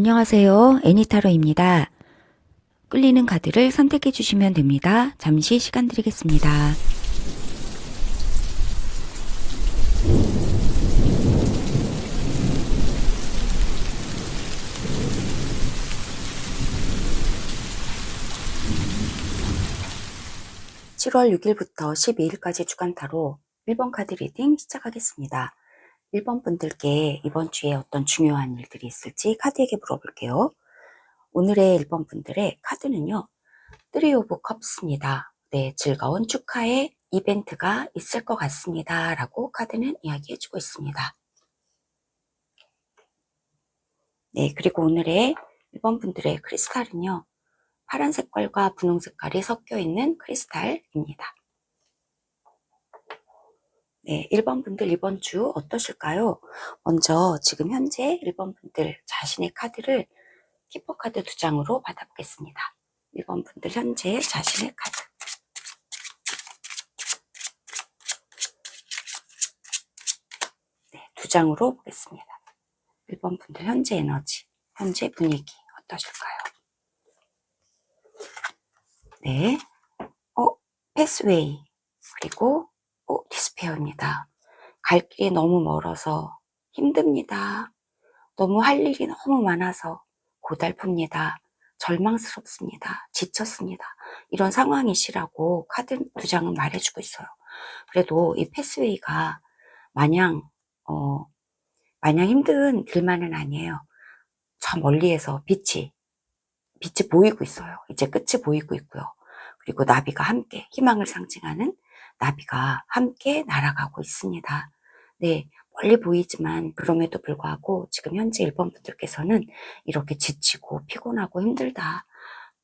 안녕하세요. 애니타로입니다. 끌리는 카드를 선택해 주시면 됩니다. 잠시 시간 드리겠습니다. 7월 6일부터 12일까지 주간타로 1번 카드 리딩 시작하겠습니다. 1번 분들께 이번 주에 어떤 중요한 일들이 있을지 카드에게 물어볼게요. 오늘의 1번 분들의 카드는요. 3 오브 컵스입니다. 네, 즐거운 축하의 이벤트가 있을 것 같습니다. 라고 카드는 이야기해주고 있습니다. 네, 그리고 오늘의 1번 분들의 크리스탈은요. 파란 색깔과 분홍 색깔이 섞여 있는 크리스탈입니다. 네, 1번 분들 이번 주 어떠실까요? 먼저 지금 현재 1번 분들 자신의 카드를 키퍼 카드 2장으로 받아보겠습니다. 1번 분들 현재 자신의 카드. 네, 2장으로 보겠습니다. 1번 분들 현재 에너지, 현재 분위기 어떠실까요? 네, 패스웨이, 그리고 디스페어입니다. 갈 길이 너무 멀어서 힘듭니다. 너무 할 일이 너무 많아서 고달픕니다. 절망스럽습니다. 지쳤습니다. 이런 상황이시라고 카드 2장은 말해주고 있어요. 그래도 이 패스웨이가 마냥 힘든 길만은 아니에요. 저 멀리에서 빛이 보이고 있어요. 이제 끝이 보이고 있고요. 그리고 나비가 함께, 희망을 상징하는 나비가 함께 날아가고 있습니다. 네, 멀리 보이지만 그럼에도 불구하고 지금 현재 1번 분들께서는 이렇게 지치고 피곤하고 힘들다.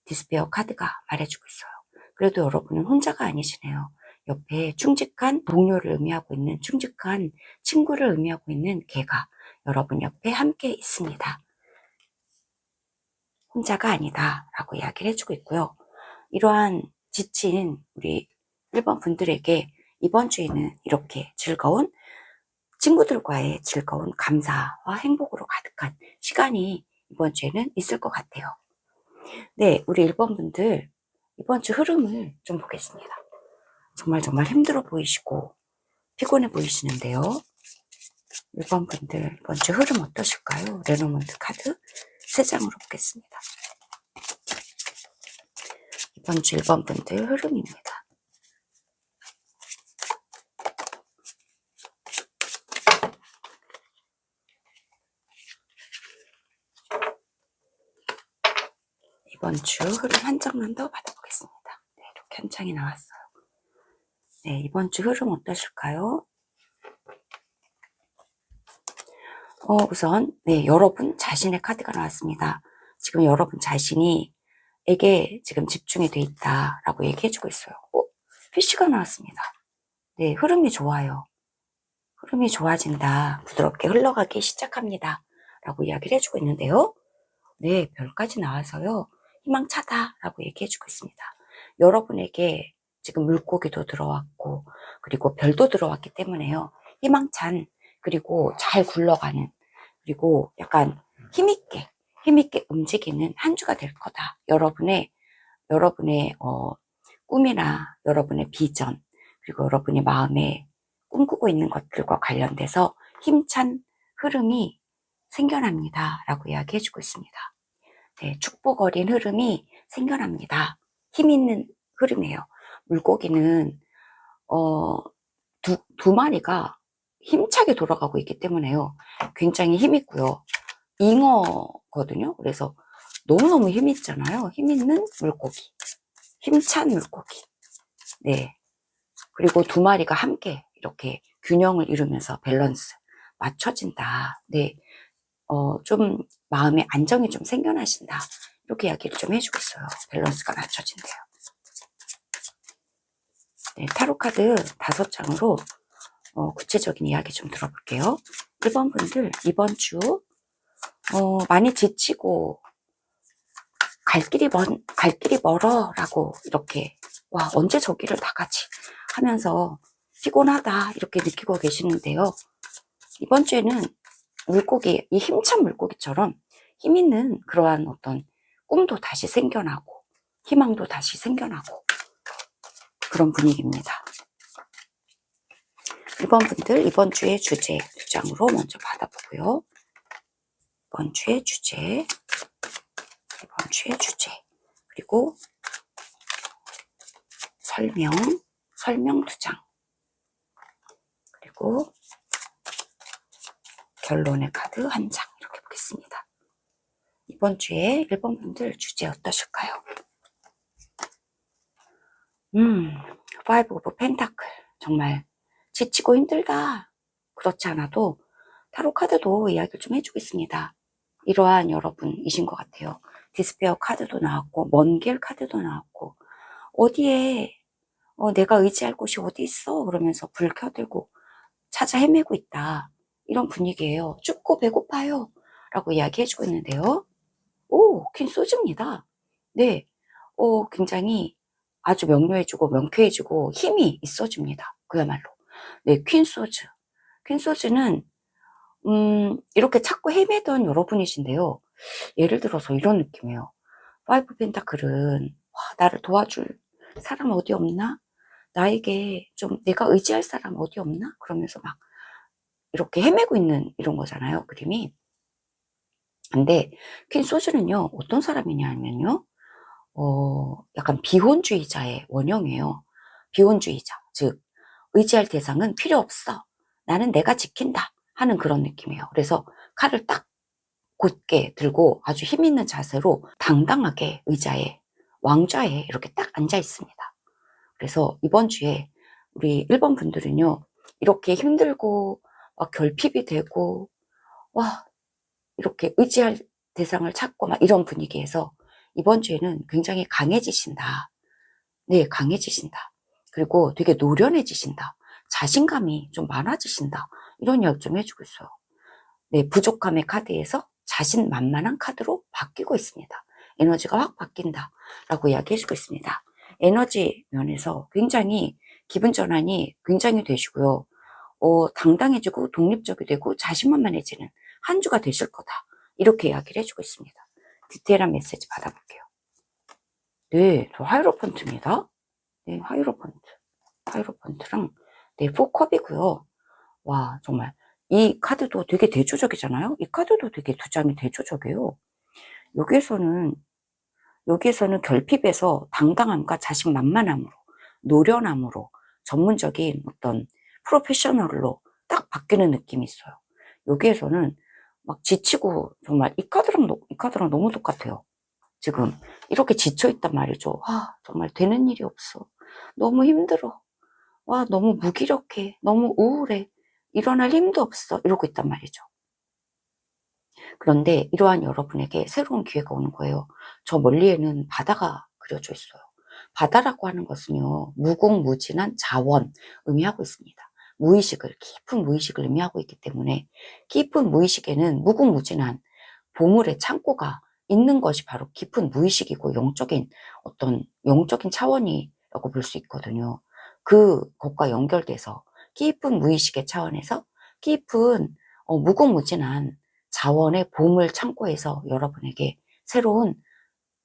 디스페어 카드가 말해주고 있어요. 그래도 여러분은 혼자가 아니시네요. 옆에 충직한 동료를 의미하고 있는, 충직한 친구를 의미하고 있는 개가 여러분 옆에 함께 있습니다. 혼자가 아니다 라고 이야기를 해주고 있고요. 이러한 지친 우리 1번 분들에게 이번 주에는 이렇게 즐거운 친구들과의 즐거운 감사와 행복으로 가득한 시간이 이번 주에는 있을 것 같아요. 네, 우리 1번 분들 이번 주 흐름을 좀 보겠습니다. 정말 힘들어 보이시고 피곤해 보이시는데요. 1번 분들 이번 주 흐름 어떠실까요? 레노먼트 카드 3장으로 보겠습니다. 이번 주 1번 분들 흐름입니다. 이번 주 흐름 한 장만 더 받아보겠습니다. 네, 이렇게 한 장이 나왔어요. 네, 이번 주 흐름 어떠실까요? 우선 네, 여러분 자신의 카드가 나왔습니다. 지금 여러분 자신이 에게 지금 집중이 돼 있다라고 얘기해주고 있어요. 피쉬가 나왔습니다. 네, 흐름이 좋아요. 흐름이 좋아진다. 부드럽게 흘러가기 시작합니다. 라고 이야기를 해주고 있는데요. 네, 별까지 나와서요. 희망차다 라고 얘기해주고 있습니다. 여러분에게 지금 물고기도 들어왔고 그리고 별도 들어왔기 때문에요. 희망찬 그리고 잘 굴러가는 그리고 약간 힘있게 움직이는 한 주가 될 거다. 여러분의 꿈이나 여러분의 비전 그리고 여러분이 마음에 꿈꾸고 있는 것들과 관련돼서 힘찬 흐름이 생겨납니다. 라고 이야기해주고 있습니다. 네, 축복 어린 흐름이 생겨납니다. 힘 있는 흐름이에요. 물고기는 두 마리가 힘차게 돌아가고 있기 때문에요. 굉장히 힘있고요. 잉어거든요. 그래서 너무너무 힘있잖아요. 힘있는 물고기. 힘찬 물고기. 네. 그리고 두 마리가 함께 이렇게 균형을 이루면서 밸런스 맞춰진다. 네. 좀 마음의 안정이 좀 생겨나신다. 이렇게 이야기를 좀 해주고 있어요. 밸런스가 맞춰진대요. 네, 타로카드 5장으로 구체적인 이야기 좀 들어볼게요. 1번 분들 이번 주 많이 지치고 갈 길이 멀어 라고 이렇게 와 언제 저기를 다 같이 하면서 피곤하다 이렇게 느끼고 계시는데요. 이번 주에는 물고기, 이 힘찬 물고기처럼 힘 있는 그러한 어떤 꿈도 다시 생겨나고 희망도 다시 생겨나고 그런 분위기입니다. 1번 분들 이번 주의 주제 2장으로 먼저 받아보고요. 이번 주의 주제, 이번 주의 주제, 그리고 설명 2장, 그리고 결론의 카드 1장 이렇게 보겠습니다. 이번 주에 1번 분들 주제 어떠실까요? Five of Pentacle 정말 지치고 힘들다 그렇지 않아도 타로 카드도 이야기를 좀 해주고 있습니다. 이러한 여러분이신 것 같아요. 디스페어 카드도 나왔고 먼 길 카드도 나왔고 어디에 내가 의지할 곳이 어디 있어 그러면서 불 켜들고 찾아 헤매고 있다 이런 분위기예요. 춥고 배고파요 라고 이야기해주고 있는데요. 오, 퀸 소즈입니다. 네, 굉장히 아주 명료해지고 명쾌해지고 힘이 있어집니다. 그야말로. 네, 퀸 소즈. 퀸 소즈는 이렇게 찾고 헤매던 여러분이신데요. 예를 들어서 이런 느낌이에요. 파이브 펜타클은 와, 나를 도와줄 사람 어디 없나? 나에게 좀 내가 의지할 사람 어디 없나? 그러면서 막 이렇게 헤매고 있는 이런 거잖아요. 그림이. 근데 퀸 소즈는요. 어떤 사람이냐면요. 약간 비혼주의자의 원형이에요. 비혼주의자. 즉 의지할 대상은 필요 없어. 나는 내가 지킨다. 하는 그런 느낌이에요. 그래서 칼을 딱 곧게 들고 아주 힘 있는 자세로 당당하게 의자에 왕좌에 이렇게 딱 앉아 있습니다. 그래서 이번 주에 우리 1번 분들은요. 이렇게 힘들고 막 결핍이 되고 와 이렇게 의지할 대상을 찾고 막 이런 분위기에서 이번 주에는 굉장히 강해지신다. 네, 강해지신다. 그리고 되게 노련해지신다. 자신감이 좀 많아지신다. 이런 이야기 좀 해주고 있어요. 네, 부족함의 카드에서 자신만만한 카드로 바뀌고 있습니다. 에너지가 확 바뀐다. 라고 이야기해주고 있습니다. 에너지 면에서 굉장히 기분 전환이 굉장히 되시고요. 당당해지고 독립적이 되고 자신만만해지는 한 주가 되실 거다. 이렇게 이야기를 해주고 있습니다. 디테일한 메시지 받아볼게요. 네, 저 하이로펀트입니다. 네, 하이로펀트랑 네, 4컵이고요. 와, 정말 이 카드도 되게 대조적이잖아요. 이 카드도 되게 2장이 대조적이에요. 여기에서는 결핍에서 당당함과 자신만만함으로 노련함으로 전문적인 어떤 프로페셔널로 딱 바뀌는 느낌이 있어요. 여기에서는 막 지치고 정말 이 카드랑 너무 똑같아요. 지금 이렇게 지쳐있단 말이죠. 정말 되는 일이 없어. 너무 힘들어. 너무 무기력해. 너무 우울해. 일어날 힘도 없어. 이러고 있단 말이죠. 그런데 이러한 여러분에게 새로운 기회가 오는 거예요. 저 멀리에는 바다가 그려져 있어요. 바다라고 하는 것은요. 무궁무진한 자원 의미하고 있습니다. 깊은 무의식을 의미하고 있기 때문에 깊은 무의식에는 무궁무진한 보물의 창고가 있는 것이 바로 깊은 무의식이고 영적인 차원이라고 볼 수 있거든요. 그것과 연결돼서 깊은 무의식의 차원에서 깊은 무궁무진한 자원의 보물 창고에서 여러분에게 새로운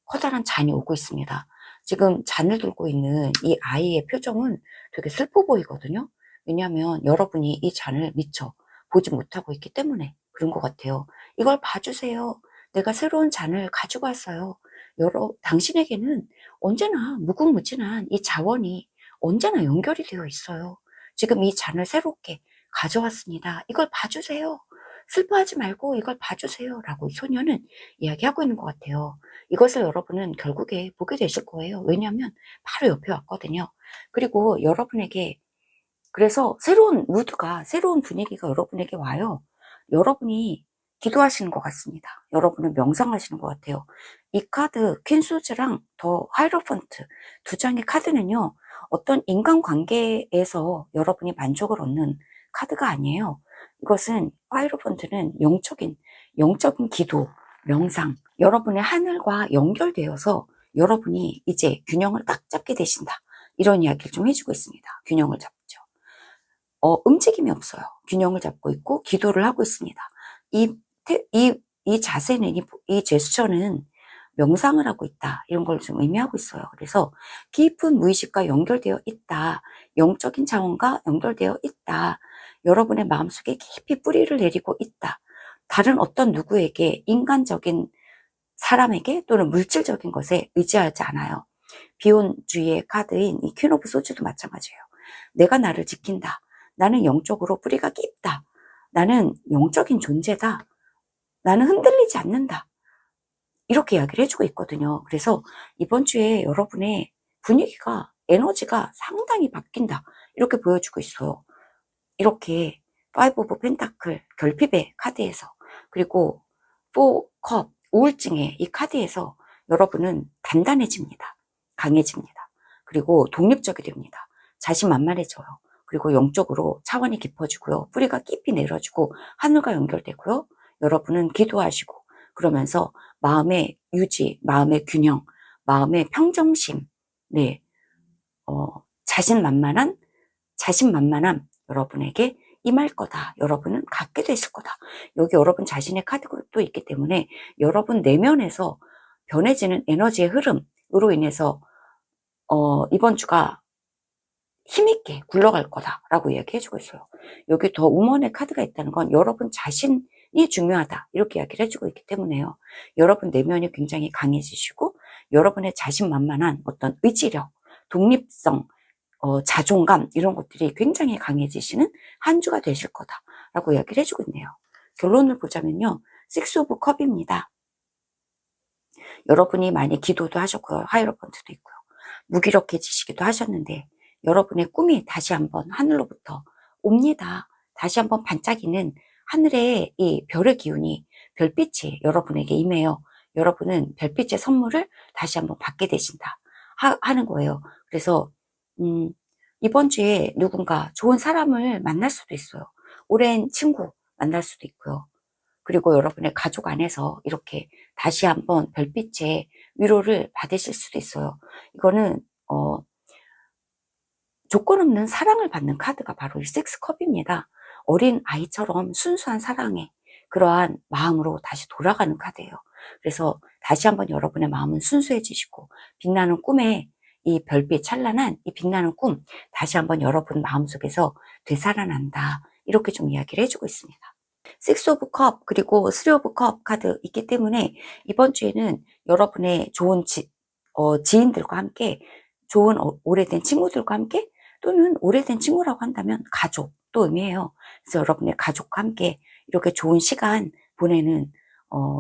커다란 잔이 오고 있습니다. 지금 잔을 들고 있는 이 아이의 표정은 되게 슬퍼 보이거든요. 왜냐하면 여러분이 이 잔을 미처 보지 못하고 있기 때문에 그런 것 같아요. 이걸 봐주세요. 내가 새로운 잔을 가지고 왔어요. 당신에게는 언제나 무궁무진한 이 자원이 언제나 연결이 되어 있어요. 지금 이 잔을 새롭게 가져왔습니다. 이걸 봐주세요. 슬퍼하지 말고 이걸 봐주세요. 라고 이 소녀는 이야기하고 있는 것 같아요. 이것을 여러분은 결국에 보게 되실 거예요. 왜냐하면 바로 옆에 왔거든요. 그리고 여러분에게 그래서 새로운 무드가 새로운 분위기가 여러분에게 와요. 여러분이 기도하시는 것 같습니다. 여러분은 명상하시는 것 같아요. 이 카드 퀸소즈랑 더 하이로펀트 2장의 카드는요. 어떤 인간관계에서 여러분이 만족을 얻는 카드가 아니에요. 이것은 하이로펀트는 영적인 기도, 명상, 여러분의 하늘과 연결되어서 여러분이 이제 균형을 딱 잡게 되신다. 이런 이야기를 좀 해주고 있습니다. 균형을 잡죠. 움직임이 없어요. 균형을 잡고 있고 기도를 하고 있습니다. 이 이 자세는, 이 제스처는 명상을 하고 있다, 이런 걸 좀 의미하고 있어요. 그래서 깊은 무의식과 연결되어 있다, 영적인 차원과 연결되어 있다, 여러분의 마음속에 깊이 뿌리를 내리고 있다, 다른 어떤 누구에게, 인간적인 사람에게 또는 물질적인 것에 의지하지 않아요. 비혼주의의 카드인 이 퀸 오브 소즈도 마찬가지예요. 내가 나를 지킨다, 나는 영적으로 뿌리가 깊다, 나는 영적인 존재다, 나는 흔들리지 않는다, 이렇게 이야기를 해주고 있거든요. 그래서 이번 주에 여러분의 분위기가, 에너지가 상당히 바뀐다, 이렇게 보여주고 있어요. 이렇게 파이브 오브 펜타클, 결핍의 카드에서, 그리고 4컵, 우울증의 이 카드에서 여러분은 단단해집니다. 강해집니다. 그리고 독립적이 됩니다. 자신만만해져요. 그리고 영적으로 차원이 깊어지고요. 뿌리가 깊이 내려지고 하늘과 연결되고요. 여러분은 기도하시고, 그러면서 마음의 유지, 마음의 균형, 마음의 평정심, 네, 자신만만함 여러분에게 임할 거다. 여러분은 갖게 되실 거다. 여기 여러분 자신의 카드도 있기 때문에 여러분 내면에서 변해지는 에너지의 흐름으로 인해서 이번 주가 힘있게 굴러갈 거다라고 이야기해주고 있어요. 여기 더 우먼의 카드가 있다는 건 여러분 자신이 중요하다, 이렇게 이야기를 해주고 있기 때문에요. 여러분 내면이 굉장히 강해지시고 여러분의 자신만만한 어떤 의지력, 독립성, 자존감, 이런 것들이 굉장히 강해지시는 한 주가 되실 거다라고 이야기를 해주고 있네요. 결론을 보자면요, 6 오브 컵입니다. 여러분이 많이 기도도 하셨고요, 하이로펀트도 있고요, 무기력해지시기도 하셨는데 여러분의 꿈이 다시 한번 하늘로부터 옵니다. 다시 한번 반짝이는 하늘의 이 별의 기운이, 별빛이 여러분에게 임해요. 여러분은 별빛의 선물을 다시 한번 받게 되신다 하는 거예요. 그래서 이번 주에 누군가 좋은 사람을 만날 수도 있어요. 오랜 친구 만날 수도 있고요. 그리고 여러분의 가족 안에서 이렇게 다시 한번 별빛의 위로를 받으실 수도 있어요. 이거는 조건 없는 사랑을 받는 카드가 바로 이 6컵입니다. 어린 아이처럼 순수한 사랑의 그러한 마음으로 다시 돌아가는 카드예요. 그래서 다시 한번 여러분의 마음은 순수해지시고 빛나는 꿈에 이 별빛 찬란한 이 빛나는 꿈, 다시 한번 여러분 마음속에서 되살아난다, 이렇게 좀 이야기를 해주고 있습니다. 6 오브 컵 그리고 3 오브 컵 카드 있기 때문에 이번 주에는 여러분의 좋은 지인들과 함께, 좋은 오래된 친구들과 함께, 또는 오래된 친구라고 한다면 가족도 의미해요. 그래서 여러분의 가족과 함께 이렇게 좋은 시간 보내는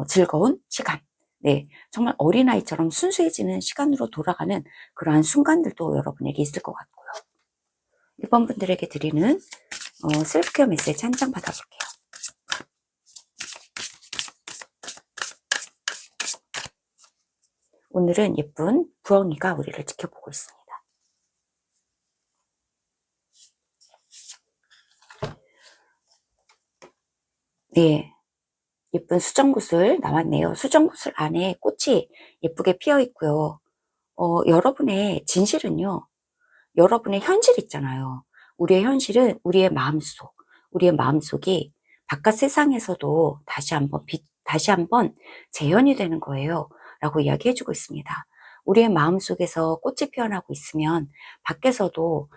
즐거운 시간, 네, 정말 어린아이처럼 순수해지는 시간으로 돌아가는 그러한 순간들도 여러분에게 있을 것 같고요. 1번 분들에게 드리는 셀프케어 메시지 한 장 받아볼게요. 오늘은 예쁜 부엉이가 우리를 지켜보고 있습니다. 네, 예쁜 수정구슬 나왔네요. 수정구슬 안에 꽃이 예쁘게 피어 있고요. 여러분의 진실은요, 여러분의 현실 있잖아요. 우리의 현실은 우리의 마음속이 바깥 세상에서도 다시 한번 재현이 되는 거예요, 라고 이야기해주고 있습니다. 우리의 마음속에서 꽃이 피어나고 있으면 밖에서도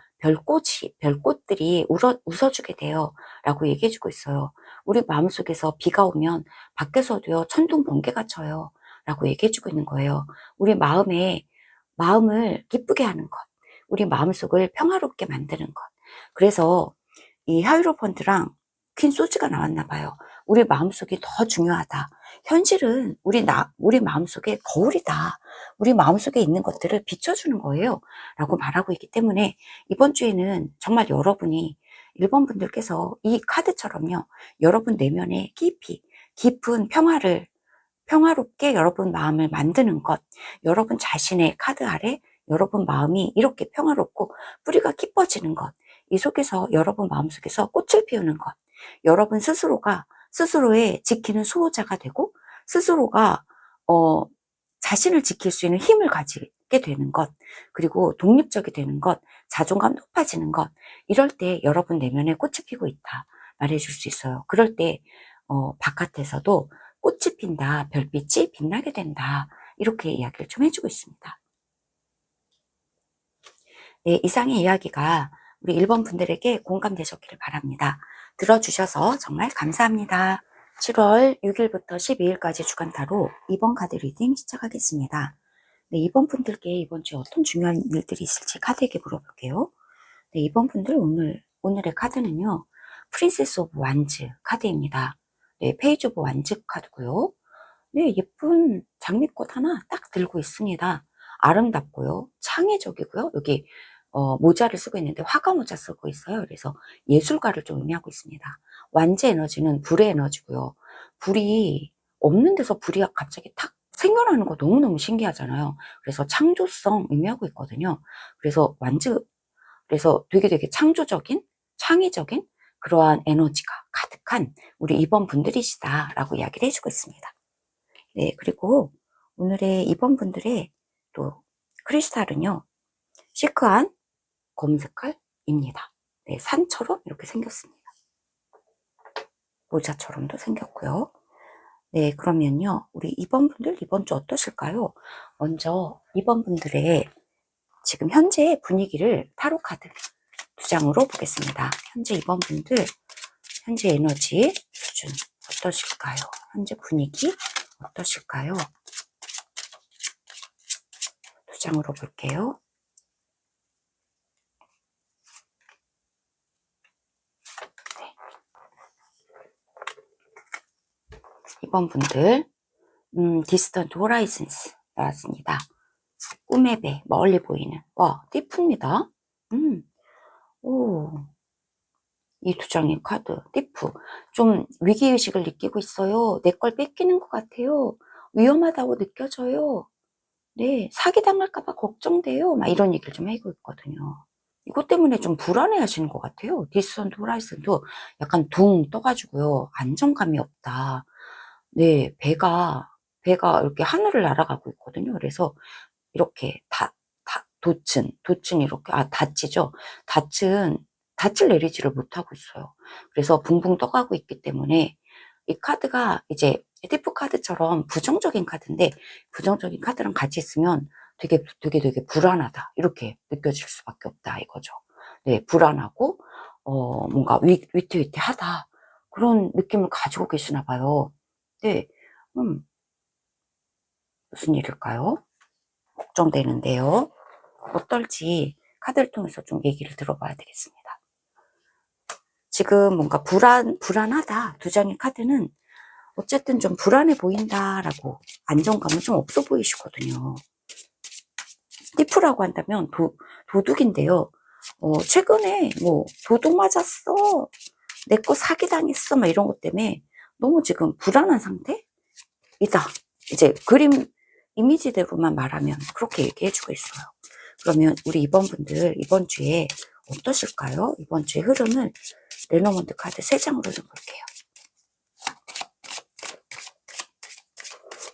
별꽃들이 웃어주게 돼요, 라고 얘기해주고 있어요. 우리 마음속에서 비가 오면 밖에서도요, 천둥 번개가 쳐요, 라고 얘기해주고 있는 거예요. 우리 마음을 기쁘게 하는 것, 우리 마음속을 평화롭게 만드는 것. 그래서 이 하이로펀트랑 퀸 소즈가 나왔나 봐요. 우리 마음속이 더 중요하다. 현실은 우리 마음속의 거울이다. 우리 마음속에 있는 것들을 비춰주는 거예요, 라고 말하고 있기 때문에 이번 주에는 정말 여러분이 1번 분들께서 이 카드처럼요, 여러분 내면에 깊은 평화롭게 여러분 마음을 만드는 것, 여러분 자신의 카드 아래 여러분 마음이 이렇게 평화롭고 뿌리가 깊어지는 것, 이 속에서 여러분 마음속에서 꽃을 피우는 것, 여러분 스스로가 스스로의 지키는 수호자가 되고 스스로가 자신을 지킬 수 있는 힘을 가지게 되는 것, 그리고 독립적이 되는 것, 자존감 높아지는 것, 이럴 때 여러분 내면에 꽃이 피고 있다 말해줄 수 있어요. 그럴 때 바깥에서도 꽃이 핀다, 별빛이 빛나게 된다. 이렇게 이야기를 좀 해주고 있습니다. 네, 이상의 이야기가 우리 1번 분들에게 공감되셨기를 바랍니다. 들어주셔서 정말 감사합니다. 7월 6일부터 12일까지 주간 타로 2번 카드 리딩 시작하겠습니다. 네, 2번 분들께 이번 주에 어떤 중요한 일들이 있을지 카드에게 물어볼게요. 네, 2번 분들 오늘의 카드는요. 프린세스 오브 완즈 카드입니다. 네, 페이지 오브 완즈 카드고요. 네, 예쁜 장미꽃 하나 딱 들고 있습니다. 아름답고요. 창의적이고요. 여기 모자를 쓰고 있는데 화가 모자 쓰고 있어요. 그래서 예술가를 좀 의미하고 있습니다. 완제 에너지는 불의 에너지고요. 불이 없는 데서 불이 갑자기 탁 생겨나는 거 너무너무 신기하잖아요. 그래서 창조성 의미하고 있거든요. 그래서 그래서 되게 창조적인, 창의적인 그러한 에너지가 가득한 우리 2번 분들이시다라고 이야기를 해주고 있습니다. 네, 그리고 오늘의 2번 분들의 또 크리스탈은요, 시크한 검은색깔입니다. 네, 산처럼 이렇게 생겼습니다. 모자처럼도 생겼고요. 네, 그러면요, 우리 2번 분들 이번 주 어떠실까요? 먼저 2번 분들의 지금 현재의 분위기를 타로 카드 2장으로 보겠습니다. 현재 2번 분들 현재 에너지 수준 어떠실까요? 현재 분위기 어떠실까요? 2장으로 볼게요. 네. 2번 분들 디스턴트 호라이즌스 나왔습니다. 꿈의 배, 멀리 보이는. 와, 띠프입니다. 오, 이 2장의 카드, 띠프. 좀 위기의식을 느끼고 있어요. 내 걸 뺏기는 것 같아요. 위험하다고 느껴져요. 네, 사기당할까봐 걱정돼요. 막 이런 얘기를 좀 하고 있거든요. 이것 때문에 좀 불안해 하시는 것 같아요. 디스턴트 호라이즌도 약간 둥 떠가지고요. 안정감이 없다. 네, 배가 이렇게 하늘을 날아가고 있거든요. 그래서 이렇게 돛은 이렇게, 닻이죠. 닻을 내리지를 못하고 있어요. 그래서 붕붕 떠가고 있기 때문에 이 카드가 이제 띠프 카드처럼 부정적인 카드인데 부정적인 카드랑 같이 있으면 되게 불안하다. 이렇게 느껴질 수밖에 없다. 이거죠. 네, 불안하고, 뭔가 위태위태하다. 그런 느낌을 가지고 계시나 봐요. 네, 무슨 일일까요? 걱정되는데요. 어떨지 카드를 통해서 좀 얘기를 들어봐야 되겠습니다. 지금 뭔가 불안하다. 2장의 카드는 어쨌든 좀 불안해 보인다라고 안정감은 좀 없어 보이시거든요. 띠프라고 한다면 도둑인데요. 최근에 뭐 도둑 맞았어. 내 거 사기당했어. 막 이런 것 때문에 너무 지금 불안한 상태이다. 이제 그림 이미지대로만 말하면 그렇게 얘기해주고 있어요. 그러면 우리 2번 분들 이번 주에 어떠실까요? 이번 주의 흐름을 레노먼드 카드 3장으로 좀 볼게요.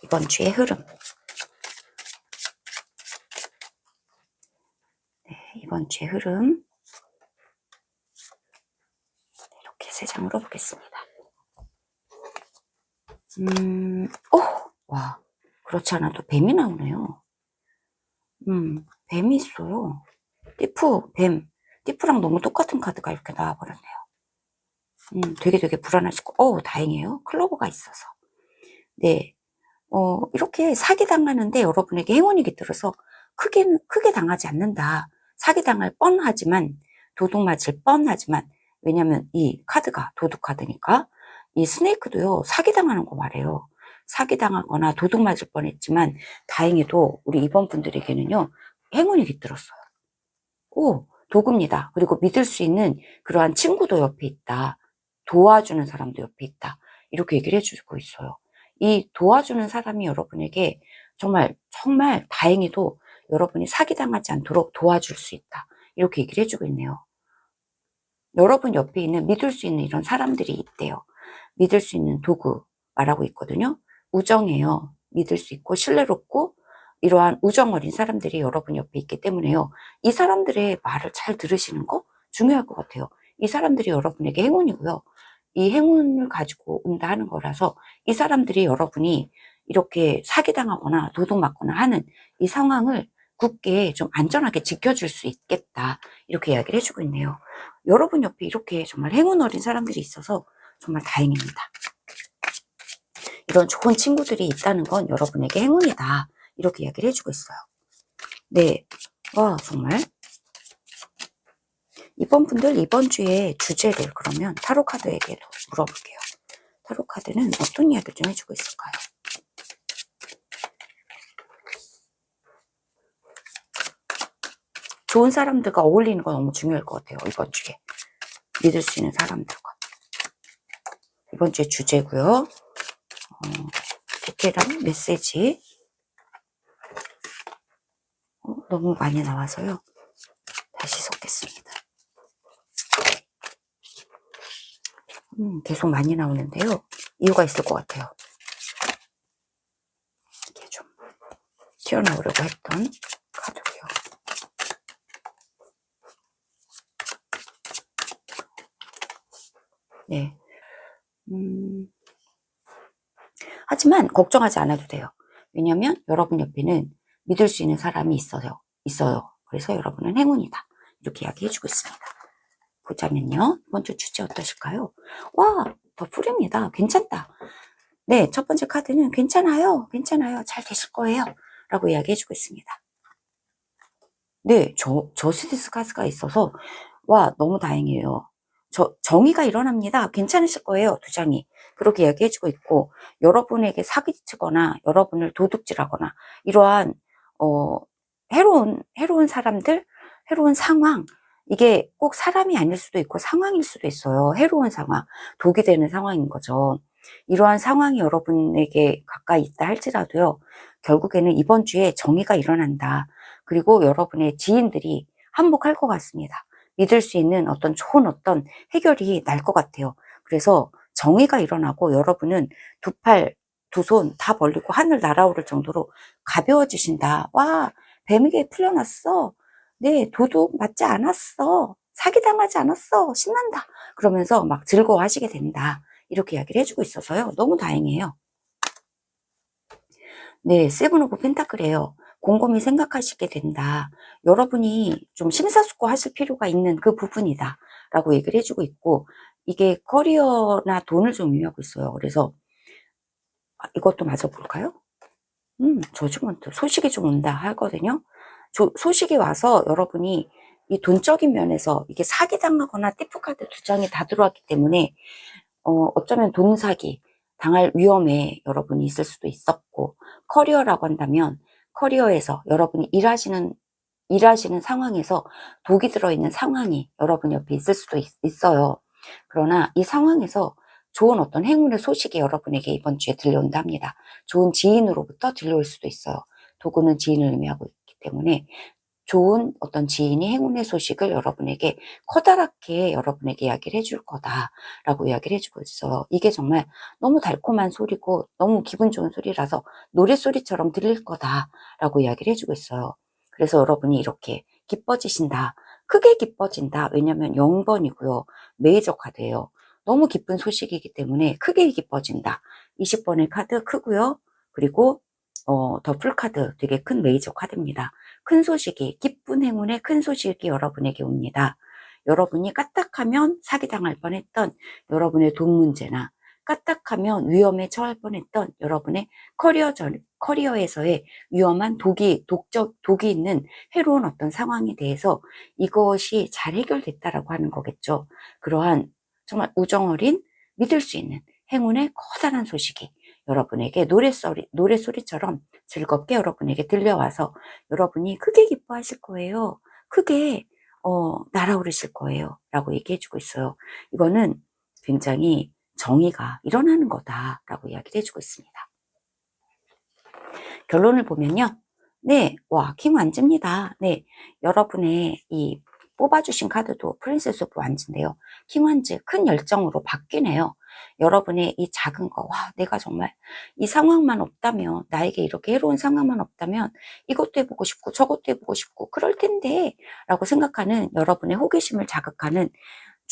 이번 주의 흐름. 네, 이번 주의 흐름. 이렇게 3장으로 보겠습니다. 와, 그렇지 않아도 뱀이 나오네요. 뱀이 있어요. 뱀. 띠프랑 너무 똑같은 카드가 이렇게 나와버렸네요. 되게 불안하시고, 다행이에요. 클로버가 있어서. 네. 이렇게 사기당하는데 여러분에게 행운이 깃들어서 크게 당하지 않는다. 사기당할 뻔하지만, 도둑 맞을 뻔하지만, 왜냐면 이 카드가 도둑 카드니까, 이 스네이크도요, 사기당하는 거 말해요. 사기당하거나 도둑 맞을 뻔했지만, 다행히도 우리 2번 분들에게는요, 행운이 깃들었어요. 도구입니다. 그리고 믿을 수 있는 그러한 친구도 옆에 있다. 도와주는 사람도 옆에 있다. 이렇게 얘기를 해주고 있어요. 이 도와주는 사람이 여러분에게 정말 다행히도 여러분이 사기당하지 않도록 도와줄 수 있다. 이렇게 얘기를 해주고 있네요. 여러분 옆에 있는 믿을 수 있는 이런 사람들이 있대요. 믿을 수 있는 도구 말하고 있거든요. 우정이에요. 믿을 수 있고 신뢰롭고 이러한 우정 어린 사람들이 여러분 옆에 있기 때문에요. 이 사람들의 말을 잘 들으시는 거 중요할 것 같아요. 이 사람들이 여러분에게 행운이고요. 이 행운을 가지고 온다 하는 거라서 이 사람들이 여러분이 이렇게 사기당하거나 도둑맞거나 하는 이 상황을 굳게 좀 안전하게 지켜줄 수 있겠다. 이렇게 이야기를 해주고 있네요. 여러분 옆에 이렇게 정말 행운 어린 사람들이 있어서 정말 다행입니다. 이런 좋은 친구들이 있다는 건 여러분에게 행운이다. 이렇게 이야기를 해주고 있어요. 네. 와, 정말. 이번 분들 이번 주에 주제를 그러면 타로 카드에게도 물어볼게요. 타로 카드는 어떤 이야기를 좀 해주고 있을까요? 좋은 사람들과 어울리는 건 너무 중요할 것 같아요. 이번 주에. 믿을 수 있는 사람들과. 이번 주에 주제고요. 디테일한 메시지. 너무 많이 나와서요. 다시 섞겠습니다. 계속 많이 나오는데요. 이유가 있을 것 같아요. 이렇게 좀 튀어나오려고 했던 카드고요. 네. 하지만 걱정하지 않아도 돼요. 왜냐면 여러분 옆에는 믿을 수 있는 사람이 있어요. 그래서 여러분은 행운이다. 이렇게 이야기해주고 있습니다. 보자면요. 이번 주 주제 어떠실까요? 와, 더 풀입니다. 괜찮다. 네, 첫 번째 카드는 괜찮아요. 잘 되실 거예요. 라고 이야기해주고 있습니다. 네, 저스티스 카드가 있어서 와, 너무 다행이에요. 정의가 일어납니다. 괜찮으실 거예요. 두 장이. 그렇게 이야기해주고 있고, 여러분에게 사기치거나, 여러분을 도둑질하거나, 이러한, 해로운 사람들, 해로운 상황, 이게 꼭 사람이 아닐 수도 있고 상황일 수도 있어요. 해로운 상황, 독이 되는 상황인 거죠. 이러한 상황이 여러분에게 가까이 있다 할지라도요, 결국에는 이번 주에 정의가 일어난다. 그리고 여러분의 지인들이 한몫할 것 같습니다. 믿을 수 있는 좋은 해결이 날 것 같아요. 그래서 정의가 일어나고 여러분은 두 팔, 두 손 다 벌리고 하늘 날아오를 정도로 가벼워지신다. 와, 뱀에게 풀려났어. 네, 도둑 맞지 않았어. 사기당하지 않았어. 신난다. 그러면서 막 즐거워하시게 된다. 이렇게 이야기를 해주고 있어서요. 너무 다행이에요. 네, 세븐 오브 펜타클이에요. 곰곰이 생각하시게 된다. 여러분이 좀 심사숙고하실 필요가 있는 그 부분이다. 라고 얘기를 해주고 있고, 이게 커리어나 돈을 좀 의미하고 있어요. 그래서 이것도 마저 볼까요? 저주먼트 소식이 좀 온다 하거든요. 소식이 와서 여러분이 이 돈적인 면에서 이게 사기당하거나 띠프카드 두 장이 다 들어왔기 때문에 어쩌면 돈 사기 당할 위험에 여러분이 있을 수도 있었고, 커리어라고 한다면 커리어에서 여러분이 일하시는 상황에서 독이 들어있는 상황이 여러분 옆에 있을 수도 있어요. 그러나 이 상황에서 좋은 행운의 소식이 여러분에게 이번 주에 들려온다 합니다. 좋은 지인으로부터 들려올 수도 있어요. 도구는 지인을 의미하고 있기 때문에 좋은 지인이 행운의 소식을 여러분에게 커다랗게 여러분에게 이야기를 해줄 거다라고 이야기를 해주고 있어요. 이게 정말 너무 달콤한 소리고 너무 기분 좋은 소리라서 노랫소리처럼 들릴 거다라고 이야기를 해주고 있어요. 그래서 여러분이 이렇게 기뻐지신다. 크게 기뻐진다. 왜냐면 0번이고요. 메이저 카드예요. 너무 기쁜 소식이기 때문에 크게 기뻐진다. 20번의 카드 크고요. 그리고 더풀 카드 되게 큰 메이저 카드입니다. 큰 소식이, 기쁜 행운의 큰 소식이 여러분에게 옵니다. 여러분이 까딱하면 사기당할 뻔했던 여러분의 돈 문제나 까딱하면 위험에 처할 뻔했던 여러분의 커리어에서의 위험한 독이 있는 해로운 상황에 대해서 이것이 잘 해결됐다라고 하는 거겠죠. 그러한 정말 우정어린 믿을 수 있는 행운의 커다란 소식이 여러분에게 노랫소리처럼 즐겁게 여러분에게 들려와서 여러분이 크게 기뻐하실 거예요. 크게 날아오르실 거예요. 라고 얘기해주고 있어요. 이거는 굉장히 정의가 일어나는 거다라고 이야기를 해주고 있습니다. 결론을 보면요. 네, 와, 킹 완즈입니다. 네, 여러분의 이 뽑아주신 카드도 프린세스 오브 완즈인데요. 킹 완즈, 큰 열정으로 바뀌네요. 여러분의 이 작은 거, 와, 내가 정말 이 상황만 없다면, 나에게 이렇게 해로운 상황만 없다면 이것도 해보고 싶고 저것도 해보고 싶고 그럴 텐데 라고 생각하는 여러분의 호기심을 자극하는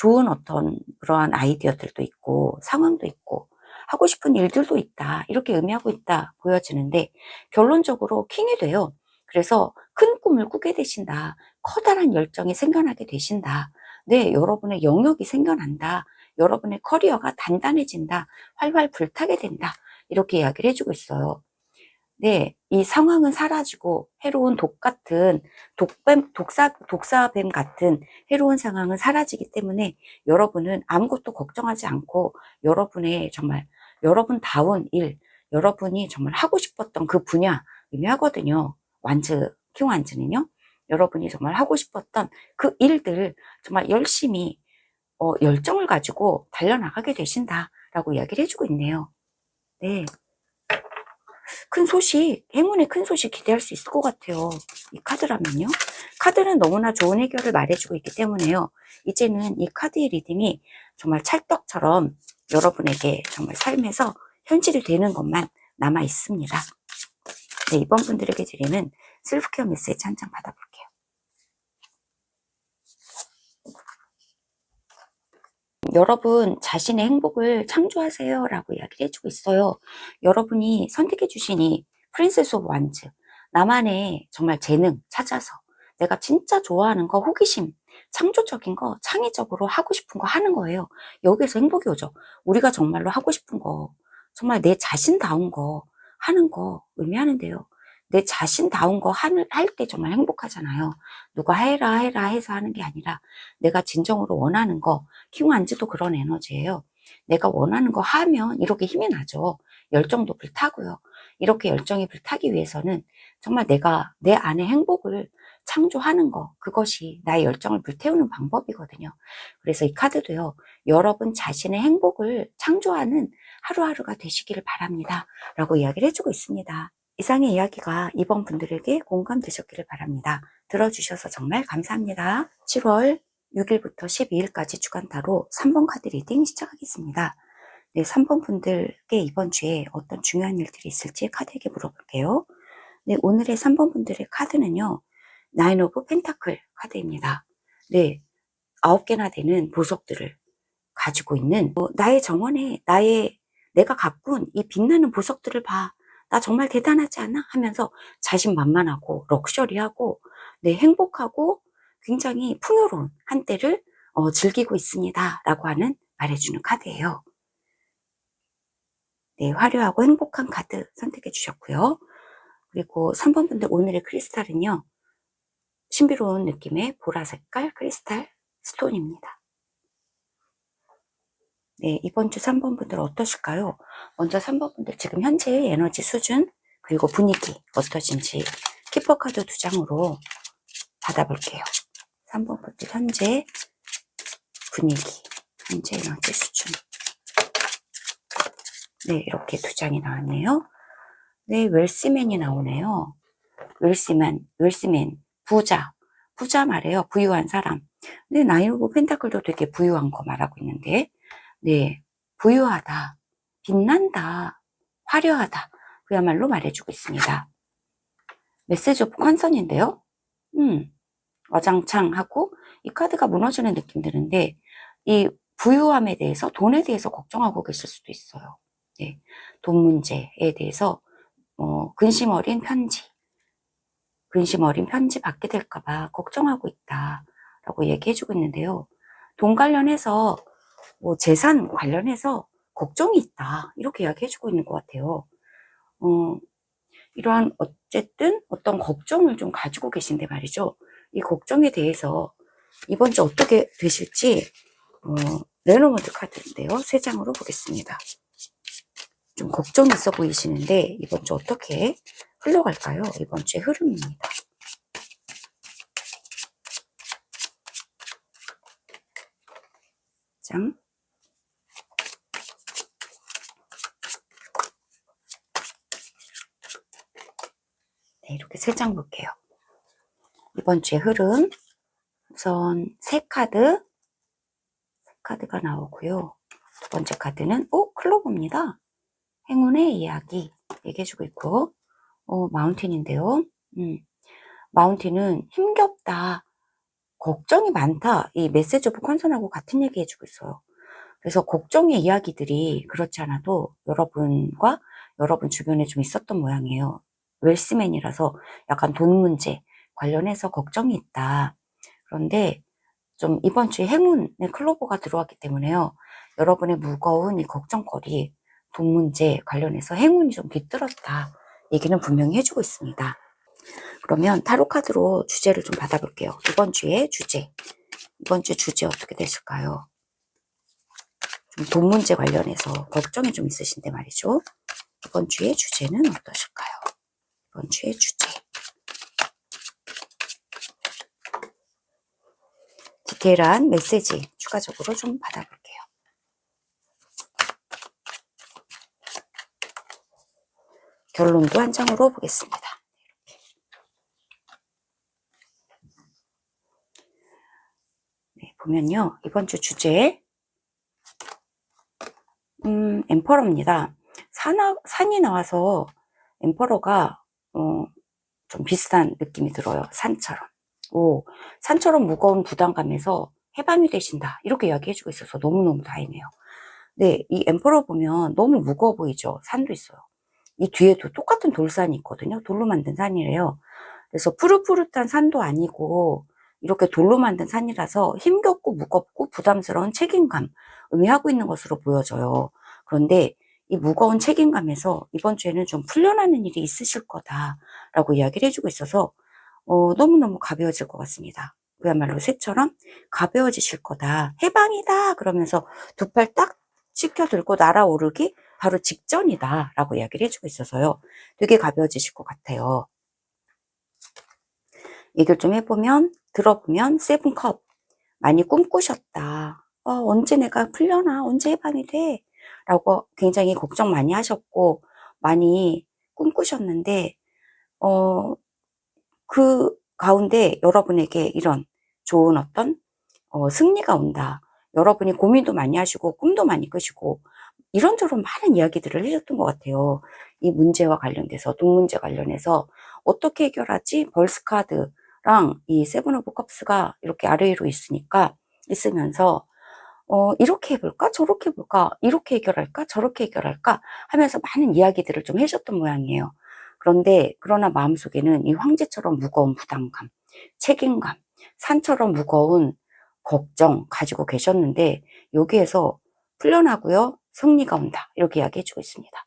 좋은 어떤 그러한 아이디어들도 있고 상황도 있고 하고 싶은 일들도 있다. 이렇게 의미하고 있다 보여지는데 결론적으로 킹이 돼요. 그래서 큰 꿈을 꾸게 되신다. 커다란 열정이 생겨나게 되신다. 네, 여러분의 영역이 생겨난다. 여러분의 커리어가 단단해진다. 활활 불타게 된다. 이렇게 이야기를 해주고 있어요. 네, 이 상황은 사라지고 해로운 독 같은 독사뱀 같은 해로운 상황은 사라지기 때문에 여러분은 아무것도 걱정하지 않고 여러분의 정말 여러분다운 일, 여러분이 정말 하고 싶었던 그 분야 의미하거든요. 킹완즈는요. 여러분이 정말 하고 싶었던 그 일들 정말 열심히 열정을 가지고 달려나가게 되신다라고 이야기를 해주고 있네요. 네. 큰 소식, 행운의 큰 소식 기대할 수 있을 것 같아요. 이 카드라면요. 카드는 너무나 좋은 해결을 말해주고 있기 때문에요. 이제는 이 카드의 리딩이 정말 찰떡처럼 여러분에게 정말 삶에서 현실이 되는 것만 남아 있습니다. 네, 이번 분들에게 드리는 셀프케어 메시지 한 장 받아볼게요. 여러분 자신의 행복을 창조하세요 라고 이야기를 해주고 있어요. 여러분이 선택해 주신 이 프린세스 오브 완즈, 나만의 정말 재능 찾아서 내가 진짜 좋아하는 거, 호기심, 창조적인 거, 창의적으로 하고 싶은 거 하는 거예요. 여기에서 행복이 오죠. 우리가 정말로 하고 싶은 거, 정말 내 자신다운 거 하는 거 의미하는데요. 내 자신다운 거 할 때 정말 행복하잖아요. 누가 해라 해서 하는 게 아니라 내가 진정으로 원하는 거, 킹완즈도 그런 에너지예요. 내가 원하는 거 하면 이렇게 힘이 나죠. 열정도 불타고요. 이렇게 열정이 불타기 위해서는 정말 내가 내 안에 행복을 창조하는 거, 그것이 나의 열정을 불태우는 방법이거든요. 그래서 이 카드도요, 여러분 자신의 행복을 창조하는 하루하루가 되시기를 바랍니다 라고 이야기를 해주고 있습니다. 이상의 이야기가 이번 분들에게 공감되셨기를 바랍니다. 들어주셔서 정말 감사합니다. 7월 6일부터 12일까지 주간 타로 3번 카드 리딩 시작하겠습니다. 네, 3번 분들께 이번 주에 어떤 중요한 일들이 있을지 카드에게 물어볼게요. 네, 오늘의 3번 분들의 카드는요, 나인 오브 펜타클 카드입니다. 네, 9개나 되는 보석들을 가지고 있는 나의 정원에 내가 가꾼 이 빛나는 보석들을 봐. 나 정말 대단하지 않아? 하면서 자신만만하고 럭셔리하고 네, 행복하고 굉장히 풍요로운 한때를 즐기고 있습니다 라고 하는 말해주는 카드예요. 네, 화려하고 행복한 카드 선택해 주셨고요. 그리고 3번 분들 오늘의 크리스탈은요, 신비로운 느낌의 보라 색깔 크리스탈 스톤입니다. 네, 이번 주 3번 분들 어떠실까요? 먼저 3번 분들 지금 현재의 에너지 수준 그리고 분위기 어떠신지 키퍼 카드 2장으로 받아볼게요. 3번 분들 현재 분위기, 현재 에너지 수준. 네, 이렇게 2장이 나왔네요. 네, 웰시맨이 나오네요. 웰시맨, 부자 말이에요. 부유한 사람. 네, 나인 오브 펜타클도 되게 부유한 거 말하고 있는데, 네, 부유하다, 빛난다, 화려하다, 그야말로 말해주고 있습니다. 메시지 오브 컨선인데요. 어장창하고 이 카드가 무너지는 느낌 드는데 이 부유함에 대해서, 돈에 대해서 걱정하고 계실 수도 있어요. 네, 돈 문제에 대해서 근심 어린 편지 받게 될까봐 걱정하고 있다라고 얘기해주고 있는데요. 돈 관련해서 재산 관련해서 걱정이 있다 이렇게 이야기해주고 있는 것 같아요. 이러한 어쨌든 어떤 걱정을 좀 가지고 계신데 말이죠. 이 걱정에 대해서 이번 주 어떻게 되실지 레노모드 카드인데요. 3장으로 보겠습니다. 좀 걱정이 있어 보이시는데 이번 주 어떻게 흘러갈까요? 이번 주의 흐름입니다. 장. 네, 이렇게 3장 볼게요. 이번 주의 흐름. 우선 세 카드가 나오고요. 두 번째 카드는 클로버입니다. 행운의 이야기 얘기해주고 있고, 마운틴인데요. 마운틴은 힘겹다, 걱정이 많다. 이 메시지 오브 컨선하고 같은 얘기 해주고 있어요. 그래서 걱정의 이야기들이 그렇지 않아도 여러분과 여러분 주변에 좀 있었던 모양이에요. 웰스맨이라서 약간 돈 문제 관련해서 걱정이 있다. 그런데 좀 이번 주에 행운의 클로버가 들어왔기 때문에요. 여러분의 무거운 이 걱정거리, 돈 문제 관련해서 행운이 좀 깃들었다. 얘기는 분명히 해주고 있습니다. 그러면 타로 카드로 주제를 좀 받아볼게요. 이번 주의 주제. 이번 주 주제 어떻게 되실까요? 좀 돈 문제 관련해서 걱정이 좀 있으신데 말이죠. 이번 주의 주제는 어떠실까요? 이번 주의 주제. 디테일한 메시지 추가적으로 좀 받아볼게요. 결론도 한 장으로 보겠습니다. 네, 보면요. 이번 주 주제 엠퍼러입니다. 산이 나와서 엠퍼러가 좀 비슷한 느낌이 들어요. 산처럼. 산처럼 무거운 부담감에서 해방이 되신다. 이렇게 이야기해주고 있어서 너무너무 다행이에요. 네, 이 엠퍼러 보면 너무 무거워 보이죠? 산도 있어요. 이 뒤에도 똑같은 돌산이 있거든요. 돌로 만든 산이래요. 그래서 푸릇푸릇한 산도 아니고 이렇게 돌로 만든 산이라서 힘겹고 무겁고 부담스러운 책임감 의미하고 있는 것으로 보여져요. 그런데 이 무거운 책임감에서 이번 주에는 좀 풀려나는 일이 있으실 거다라고 이야기를 해주고 있어서 너무너무 가벼워질 것 같습니다. 그야말로 새처럼 가벼워지실 거다. 해방이다. 그러면서 두 팔 딱 치켜 들고 날아오르기 바로 직전이다. 라고 이야기를 해주고 있어서요. 되게 가벼워지실 것 같아요. 얘기를 좀 해보면, 들어보면, 세븐컵. 많이 꿈꾸셨다. 언제 내가 풀려나? 언제 해방이 돼? 라고 굉장히 걱정 많이 하셨고, 많이 꿈꾸셨는데, 그 가운데 여러분에게 이런 좋은 어떤 승리가 온다. 여러분이 고민도 많이 하시고 꿈도 많이 꾸시고 이런저런 많은 이야기들을 해줬던 것 같아요. 이 문제와 관련돼서 돈 문제 관련해서 어떻게 해결하지? 벌스카드랑 이 세븐 오브 컵스가 이렇게 아래 위로 있으면서 이렇게 해볼까? 저렇게 해볼까? 이렇게 해결할까? 저렇게 해결할까? 하면서 많은 이야기들을 좀 해줬던 모양이에요. 그러나 마음속에는 이 황제처럼 무거운 부담감, 책임감, 산처럼 무거운 걱정 가지고 계셨는데 여기에서 풀려나고요. 승리가 온다. 이렇게 이야기해주고 있습니다.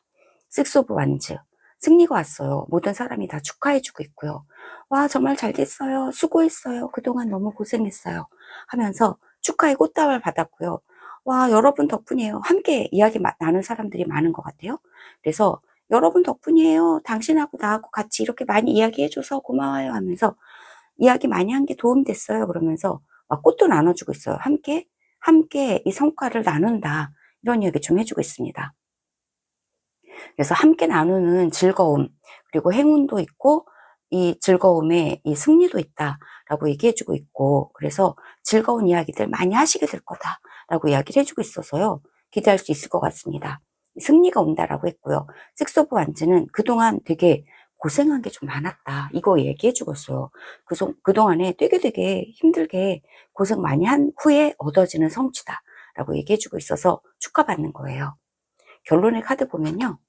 식스 오브 완즈. 승리가 왔어요. 모든 사람이 다 축하해주고 있고요. 와, 정말 잘 됐어요. 수고했어요. 그동안 너무 고생했어요. 하면서 축하의 꽃다발 받았고요. 와, 여러분 덕분이에요. 함께 이야기 나눈 사람들이 많은 것 같아요. 그래서 여러분 덕분이에요. 당신하고 나하고 같이 이렇게 많이 이야기해줘서 고마워요 하면서 이야기 많이 한 게 도움됐어요. 그러면서 막 꽃도 나눠주고 있어요. 함께 이 성과를 나눈다. 이런 이야기 좀 해주고 있습니다. 그래서 함께 나누는 즐거움, 그리고 행운도 있고, 이 즐거움에 이 승리도 있다라고 얘기해주고 있고, 그래서 즐거운 이야기들 많이 하시게 될 거다라고 이야기를 해주고 있어서요. 기대할 수 있을 것 같습니다. 승리가 온다라고 했고요. 식스 오브 완즈는 그동안 되게 고생한 게 좀 많았다. 이거 얘기해주고 있어요. 그동안에 되게 힘들게 고생 많이 한 후에 얻어지는 성취다라고 얘기해주고 있어서 축하받는 거예요. 결론의 카드 보면요.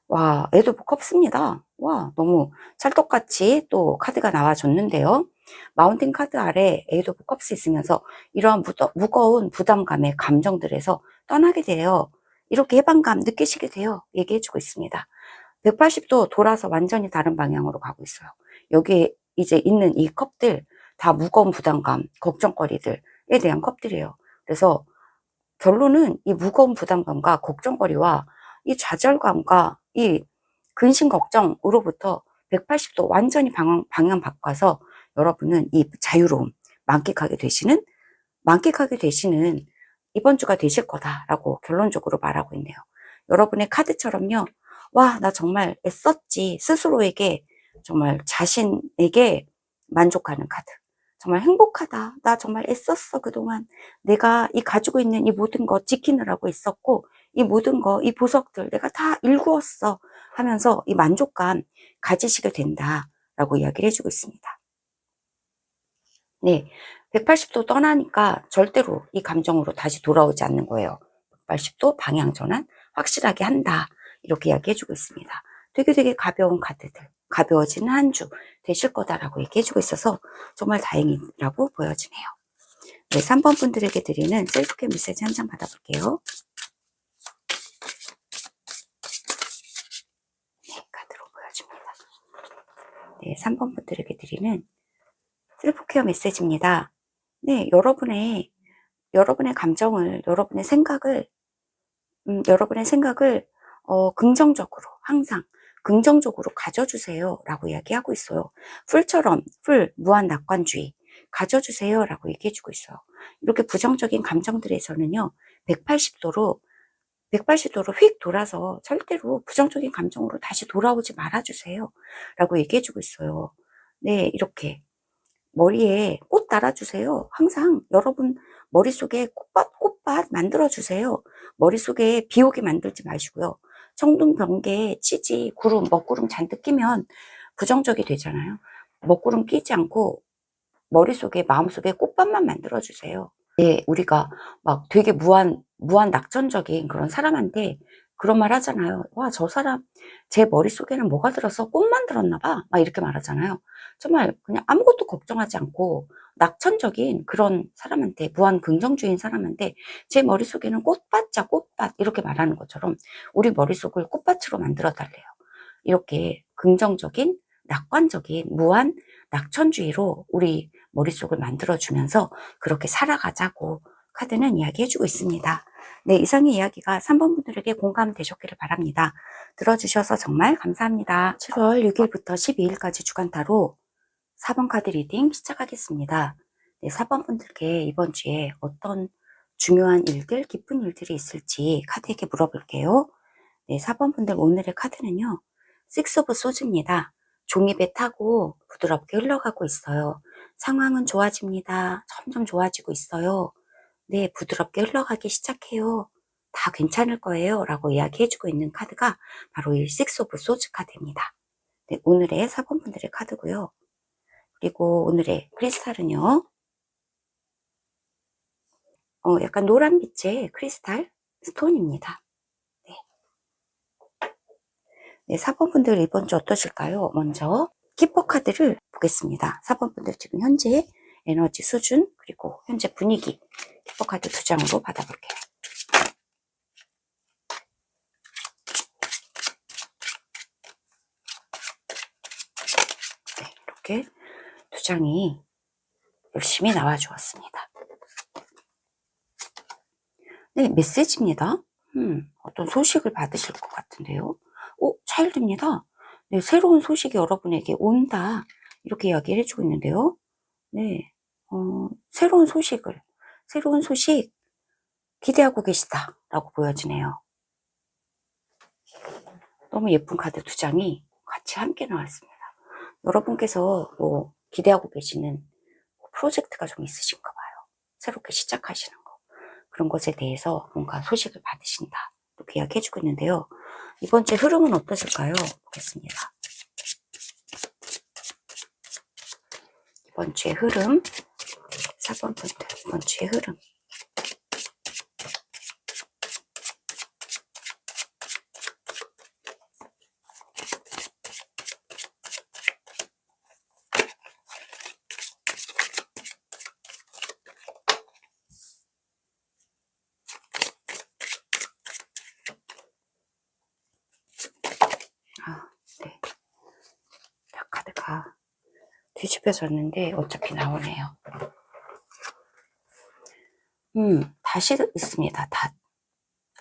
와, 에도 컵습니다. 와, 너무 찰떡같이 또 카드가 나와줬는데요. 마운틴 카드 아래 에이드 오브 컵스 있으면서 이러한 무거운 부담감의 감정들에서 떠나게 돼요. 이렇게 해방감 느끼시게 돼요. 얘기해주고 있습니다. 180도 돌아서 완전히 다른 방향으로 가고 있어요. 여기에 이제 있는 이 컵들 다 무거운 부담감, 걱정거리들에 대한 컵들이에요. 그래서 결론은 이 무거운 부담감과 걱정거리와 이 좌절감과 이 근심 걱정으로부터 180도 완전히 방향 바꿔서 여러분은 이 자유로움 만끽하게 되시는 이번 주가 되실 거다라고 결론적으로 말하고 있네요. 여러분의 카드처럼요. 와, 나 정말 애썼지. 스스로에게 정말 자신에게 만족하는 카드. 정말 행복하다. 나 정말 애썼어, 그동안. 내가 이 가지고 있는 이 모든 거 지키느라고 있었고, 이 모든 거, 이 보석들 내가 다 일구었어. 하면서 이 만족감 가지시게 된다라고 이야기를 해주고 있습니다. 네, 180도 떠나니까 절대로 이 감정으로 다시 돌아오지 않는 거예요. 180도 방향 전환 확실하게 한다. 이렇게 이야기해주고 있습니다. 되게 가벼운 카드들, 가벼워지는 한 주 되실 거다라고 얘기해주고 있어서 정말 다행이라고 보여지네요. 네, 3번 분들에게 드리는 셀프케어 메시지 한 장 받아볼게요. 네, 카드로 보여집니다. 네, 3번 분들에게 드리는 셀프케어 메시지입니다. 네, 여러분의 감정을, 여러분의 생각을 긍정적으로, 항상 긍정적으로 가져주세요. 라고 이야기하고 있어요. 무한 낙관주의. 가져주세요. 라고 얘기해주고 있어요. 이렇게 부정적인 감정들에서는요, 180도로 휙 돌아서 절대로 부정적인 감정으로 다시 돌아오지 말아주세요. 라고 얘기해주고 있어요. 네, 이렇게. 머리에 꽃 달아주세요. 항상 여러분 머릿속에 꽃밭 만들어주세요. 머릿속에 비 오게 만들지 마시고요. 청둥번개에 치지, 먹구름 잔뜩 끼면 부정적이 되잖아요. 먹구름 끼지 않고 머릿속에, 마음속에 꽃밭만 만들어주세요. 네, 우리가 막 되게 낙천적인 그런 사람한테 그런 말 하잖아요. 와, 저 사람, 제 머릿속에는 뭐가 들어서 꽃만 들었나 봐. 막 이렇게 말하잖아요. 정말 그냥 아무것도 걱정하지 않고 낙천적인 그런 사람한테, 무한 긍정주의인 사람한테 제 머릿속에는 꽃밭이야, 꽃밭. 이렇게 말하는 것처럼 우리 머릿속을 꽃밭으로 만들어 달래요. 이렇게 긍정적인, 낙관적인, 무한 낙천주의로 우리 머릿속을 만들어주면서 그렇게 살아가자고 카드는 이야기해주고 있습니다. 네, 이상의 이야기가 3번 분들에게 공감되셨기를 바랍니다. 들어주셔서 정말 감사합니다. 7월 6일부터 12일까지 주간타로 4번 카드 리딩 시작하겠습니다. 네, 4번 분들께 이번 주에 어떤 중요한 일들, 기쁜 일들이 있을지 카드에게 물어볼게요. 네, 4번 분들 오늘의 카드는요. 식스 오브 소즈입니다. 종이배 타고 부드럽게 흘러가고 있어요. 상황은 좋아집니다. 점점 좋아지고 있어요. 네, 부드럽게 흘러가기 시작해요. 다 괜찮을 거예요. 라고 이야기해주고 있는 카드가 바로 이 식스 오브 소즈 카드입니다. 네, 오늘의 4번 분들의 카드고요. 그리고 오늘의 크리스탈은요. 약간 노란빛의 크리스탈 스톤입니다. 네, 4번 분들 이번 주 어떠실까요? 먼저 키퍼 카드를 보겠습니다. 4번 분들 지금 현재 에너지 수준 그리고 현재 분위기 키퍼 카드 2장으로 받아볼게요. 네, 이렇게 2장이 열심히 나와주었습니다. 네, 메시지입니다. 어떤 소식을 받으실 것 같은데요. 차일드입니다. 네, 새로운 소식이 여러분에게 온다. 이렇게 이야기를 해주고 있는데요. 네, 새로운 소식 기대하고 계시다. 라고 보여지네요. 너무 예쁜 카드 2장이 같이 함께 나왔습니다. 여러분께서 뭐 기대하고 계시는 프로젝트가 좀 있으신가 봐요. 새롭게 시작하시는 거. 그런 것에 대해서 뭔가 소식을 받으신다. 이렇게 이야기해주고 있는데요. 이번 주의 흐름은 어떠실까요? 보겠습니다. 이번 주의 흐름, 4번 분들, 이번 주의 흐름. 네. 카드가 뒤집혀졌는데 어차피 나오네요. 다시 있습니다.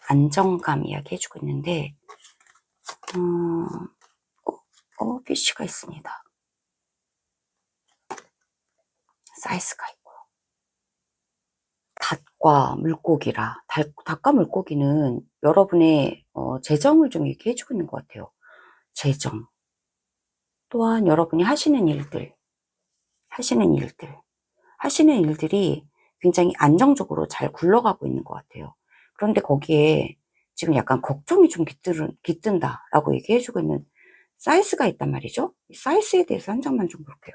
안정감 이야기 해주고 있는데, 피쉬가 있습니다. 사이즈가 있고요. 닭과 물고기라. 닭과 물고기는 여러분의 재정을 좀 얘기해 주고 있는 것 같아요. 재정. 또한 여러분이 하시는 일들이 굉장히 안정적으로 잘 굴러가고 있는 것 같아요. 그런데 거기에 지금 약간 걱정이 좀 깃든다라고 얘기해주고 있는 사이즈가 있단 말이죠. 이 사이즈에 대해서 한 장만 좀 볼게요.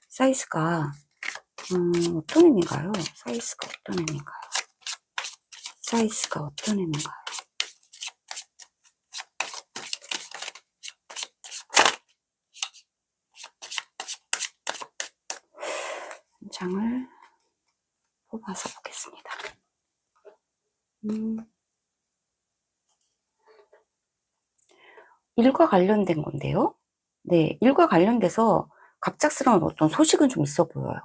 사이즈가 어떤 의미인가요? 사이스가 어떤 의미인가요? 사이즈가 어떤 의미인가요? 한 장을 뽑아서 보겠습니다. 일과 관련된 건데요. 네, 일과 관련돼서 갑작스러운 어떤 소식은 좀 있어 보여요.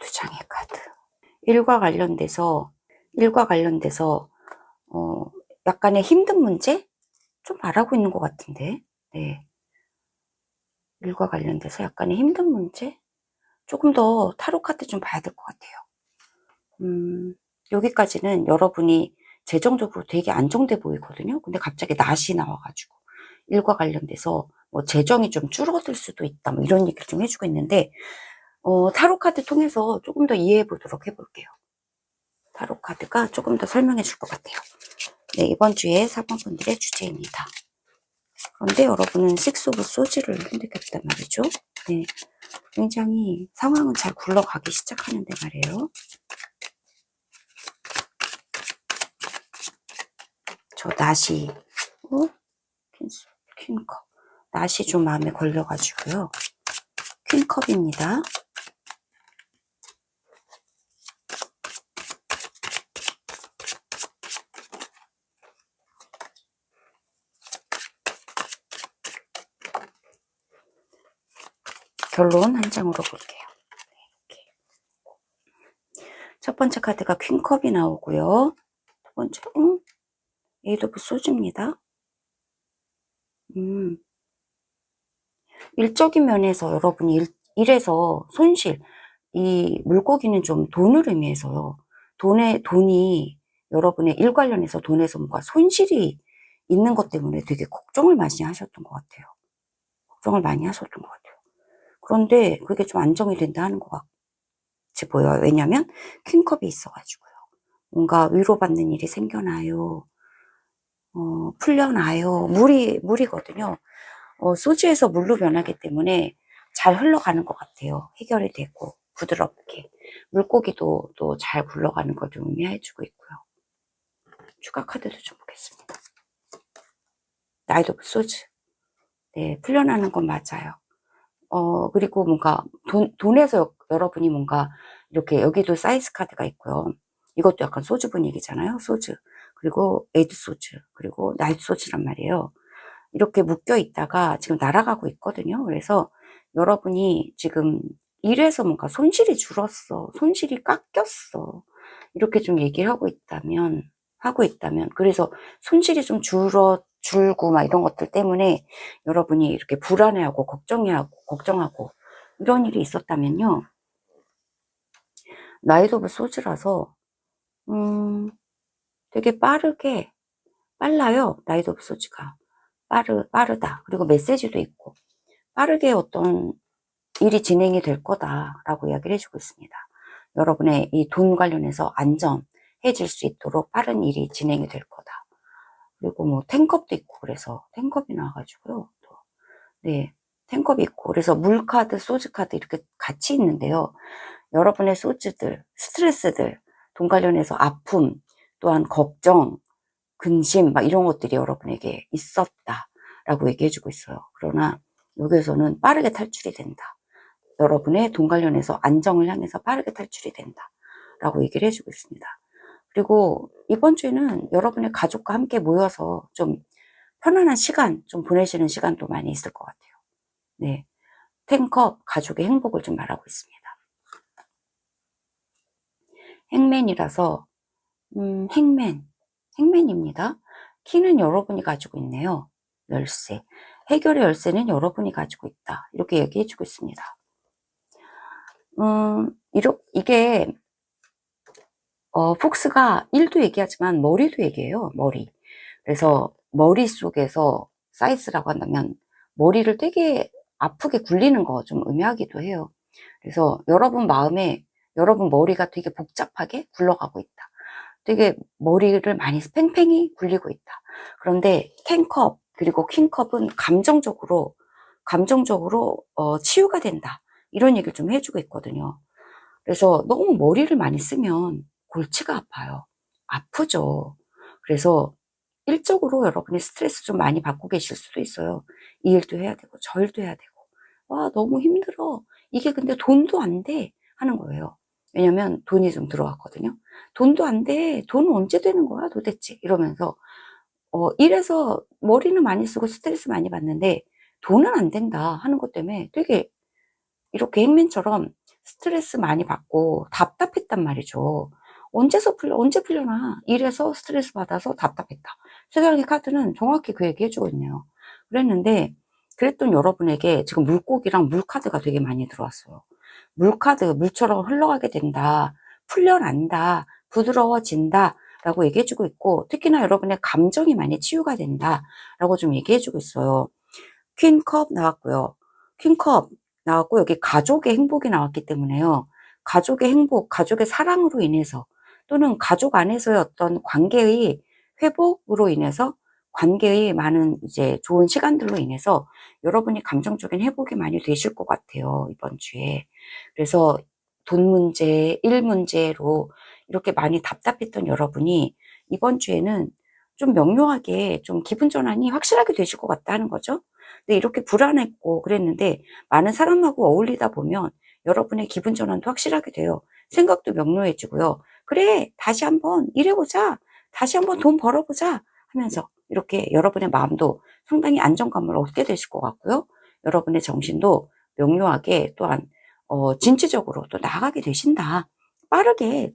두 장의 카드. 일과 관련돼서 약간의 힘든 문제? 좀 말하고 있는 것 같은데. 네. 일과 관련돼서 약간의 힘든 문제? 조금 더 타로 카드 좀 봐야 될 것 같아요. 여기까지는 여러분이 재정적으로 되게 안정돼 보이거든요. 근데 갑자기 낫이 나와가지고 일과 관련돼서 뭐 재정이 좀 줄어들 수도 있다, 뭐 이런 얘기를 좀 해주고 있는데, 타로 카드 통해서 조금 더 이해해 보도록 해볼게요. 타로 카드가 조금 더 설명해 줄 것 같아요. 네, 이번 주에 4번 분들의 주제입니다. 그런데 여러분은 식스 오브 소즈를 선택했단 말이죠. 네, 굉장히 상황은 잘 굴러가기 시작하는데 말이에요. 저 낫이 퀸컵, 낫이 좀 마음에 걸려가지고요. 퀸컵입니다. 결론 한 장으로 볼게요. 이렇게. 첫 번째 카드가 퀸컵이 나오고요. 두 번째, 에이드 오브 소즈입니다. 일적인 면에서 여러분이 일에서 손실, 이 물고기는 좀 돈을 의미해서요. 돈이 여러분의 일 관련해서 돈에서 뭔가 손실이 있는 것 때문에 되게 걱정을 많이 하셨던 것 같아요. 걱정을 많이 하셨던 것 같아요. 그런데 그게 좀 안정이 된다 하는 것 같이 보여요. 왜냐면 퀸컵이 있어가지고요. 뭔가 위로받는 일이 생겨나요. 풀려나요. 물이거든요. 소주에서 물로 변하기 때문에 잘 흘러가는 것 같아요. 해결이 되고 부드럽게. 물고기도 또 잘 굴러가는 걸 좀 의미해주고 있고요. 추가 카드도 좀 보겠습니다. 나이트 오브 소즈. 네, 풀려나는 건 맞아요. 그리고 뭔가 돈에서 여러분이 뭔가 이렇게, 여기도 사이즈 카드가 있고요. 이것도 약간 소주 분위기잖아요. 소주. 그리고 에이드 소주. 그리고 나이트 소주란 말이에요. 이렇게 묶여 있다가 지금 날아가고 있거든요. 그래서 여러분이 지금 일에서 뭔가 손실이 줄었어, 손실이 깎였어, 이렇게 좀 얘기를 하고 있다면, 그래서 손실이 좀 줄고 막 이런 것들 때문에 여러분이 이렇게 불안해하고 걱정하고 이런 일이 있었다면요. 나이트 오브 소즈라서 되게 빨라요. 나이트 오브 소즈가. 빠르다. 그리고 메시지도 있고, 빠르게 어떤 일이 진행이 될 거다라고 이야기를 해주고 있습니다. 여러분의 이 돈 관련해서 안전해질 수 있도록 빠른 일이 진행이 될 거다. 그리고 뭐 탱컵도 있고, 그래서 탱컵이 나와가지고요. 네, 탱컵이 있고, 그래서 물카드, 소주카드 이렇게 같이 있는데요. 여러분의 소주들, 스트레스들, 돈 관련해서 아픔, 또한 걱정, 근심, 막 이런 것들이 여러분에게 있었다라고 얘기해주고 있어요. 그러나 여기에서는 빠르게 탈출이 된다. 여러분의 돈 관련해서 안정을 향해서 빠르게 탈출이 된다라고 얘기를 해주고 있습니다. 그리고 이번 주에는 여러분의 가족과 함께 모여서 좀 편안한 시간 좀 보내시는 시간도 많이 있을 것 같아요. 네, 탱컵, 가족의 행복을 좀 말하고 있습니다. 행맨이라서 행맨입니다. 키는 여러분이 가지고 있네요. 열쇠. 해결의 열쇠는 여러분이 가지고 있다. 이렇게 얘기해주고 있습니다. 이게 폭스가 일도 얘기하지만 머리도 얘기해요. 머리. 그래서 머릿속에서 사이즈라고 한다면 머리를 되게 아프게 굴리는 거 좀 의미하기도 해요. 그래서 여러분 마음에, 여러분 머리가 되게 복잡하게 굴러가고 있다. 되게 머리를 많이 팽팽히 굴리고 있다. 그런데 캔컵 그리고 퀸컵은 감정적으로 감정적으로 치유가 된다. 이런 얘기를 좀 해주고 있거든요. 그래서 너무 머리를 많이 쓰면 골치가 아파요. 아프죠. 그래서 일적으로 여러분이 스트레스 좀 많이 받고 계실 수도 있어요. 이 일도 해야 되고 저 일도 해야 되고 와 너무 힘들어. 이게 근데 돈도 안 돼 하는 거예요. 왜냐면 돈이 좀 들어왔거든요. 돈도 안 돼. 돈은 언제 되는 거야 도대체 이러면서 일해서 머리는 많이 쓰고 스트레스 많이 받는데 돈은 안 된다 하는 것 때문에 되게 이렇게 행맨처럼 스트레스 많이 받고 답답했단 말이죠. 언제 풀려나? 일해서 스트레스 받아서 답답했다. 세상의 카드는 정확히 그 얘기 해주고 있네요. 그랬는데, 그랬던 여러분에게 지금 물고기랑 물카드가 되게 많이 들어왔어요. 물카드, 물처럼 흘러가게 된다. 풀려난다. 부드러워진다. 라고 얘기해주고 있고, 특히나 여러분의 감정이 많이 치유가 된다. 라고 좀 얘기해주고 있어요. 퀸컵 나왔고요. 퀸컵 나왔고 여기 가족의 행복이 나왔기 때문에요. 가족의 행복, 가족의 사랑으로 인해서 또는 가족 안에서의 어떤 관계의 회복으로 인해서 관계의 많은 이제 좋은 시간들로 인해서 여러분이 감정적인 회복이 많이 되실 것 같아요. 이번 주에. 그래서 돈 문제, 일 문제로 이렇게 많이 답답했던 여러분이 이번 주에는 좀 명료하게 좀 기분 전환이 확실하게 되실 것 같다는 거죠. 근데 이렇게 불안했고 그랬는데 많은 사람하고 어울리다 보면 여러분의 기분 전환도 확실하게 돼요. 생각도 명료해지고요. 그래, 다시 한번 일해보자. 다시 한번 돈 벌어보자. 하면서 이렇게 여러분의 마음도 상당히 안정감을 얻게 되실 것 같고요. 여러분의 정신도 명료하게 또한 진취적으로 또 나아가게 되신다. 빠르게